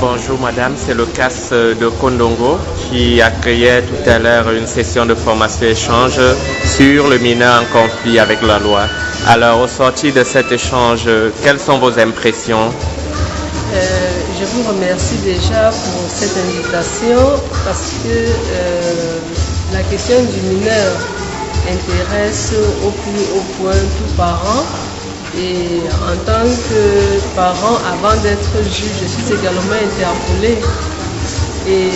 Bonjour madame, c'est le CAS de Kondongo qui accueillait tout à l'heure une session de formation échange sur le mineur en conflit avec la loi. Alors au sortir de cet échange, quelles sont vos impressions? Je vous remercie déjà pour cette invitation parce que la question du mineur intéresse au plus haut point tout parent. Et en tant que parent, avant d'être juge, je suis également interpellée. Et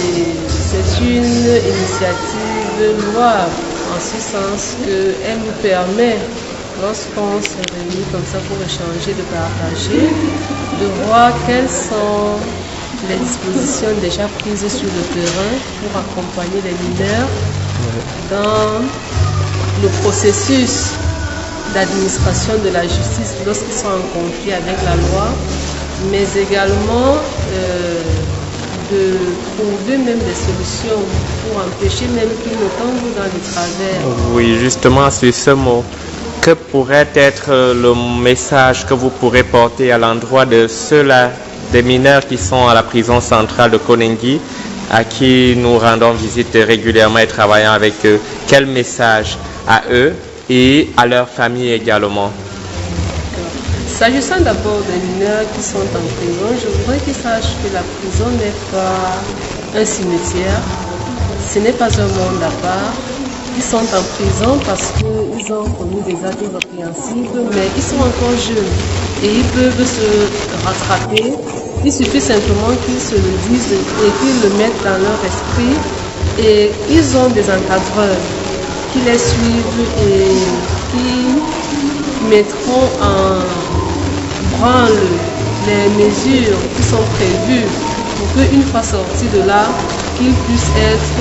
c'est une initiative louable, en ce sens qu'elle nous permet, lorsqu'on se réunit comme ça pour échanger, de partager, de voir quelles sont les dispositions déjà prises sur le terrain pour accompagner les mineurs dans le processus d'administration de la justice lorsqu'ils sont en conflit avec la loi, mais également de trouver même des solutions pour empêcher même qu'ils ne tombent dans les travers. Oui, justement sur ce mot, que pourrait être le message que vous pourrez porter à l'endroit de ceux-là, des mineurs qui sont à la prison centrale de Konengi, à qui nous rendons visite régulièrement et travaillons avec eux? Quel message à eux et à leur famille également? S'agissant d'abord des mineurs qui sont en prison, je voudrais qu'ils sachent que la prison n'est pas un cimetière, ce n'est pas un monde à part. Ils sont en prison parce qu'ils ont commis des actes répréhensibles, mais ils sont encore jeunes et ils peuvent se rattraper. Il suffit simplement qu'ils se le disent et qu'ils le mettent dans leur esprit. Et ils ont des encadreurs qui les suivent et qui mettront en branle les mesures qui sont prévues pour qu'une fois sortis de là, qu'ils puissent être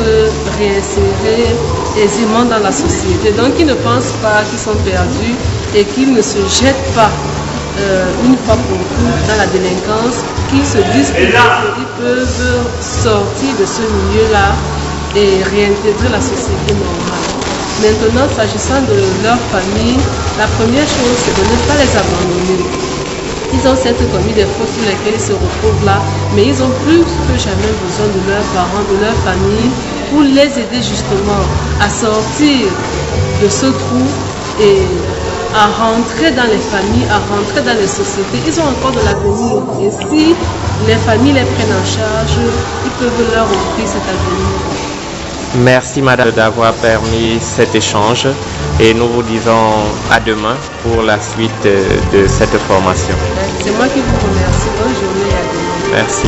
réinsérés aisément dans la société. Donc ils ne pensent pas qu'ils sont perdus et qu'ils ne se jettent pas une fois pour toutes dans la délinquance, qu'ils se disent qu'ils peuvent sortir de ce milieu-là et réintégrer la société normale. Maintenant, s'agissant de leur famille, la première chose, c'est de ne pas les abandonner. Ils ont certes commis des fautes pour lesquelles ils se retrouvent là, mais ils ont plus que jamais besoin de leurs parents, de leur famille, pour les aider justement à sortir de ce trou et à rentrer dans les familles, à rentrer dans les sociétés. Ils ont encore de l'avenir. Et si les familles les prennent en charge, ils peuvent leur offrir cet avenir. Merci madame d'avoir permis cet échange et nous vous disons à demain pour la suite de cette formation. C'est moi qui vous remercie. Bonne journée et à demain. Merci.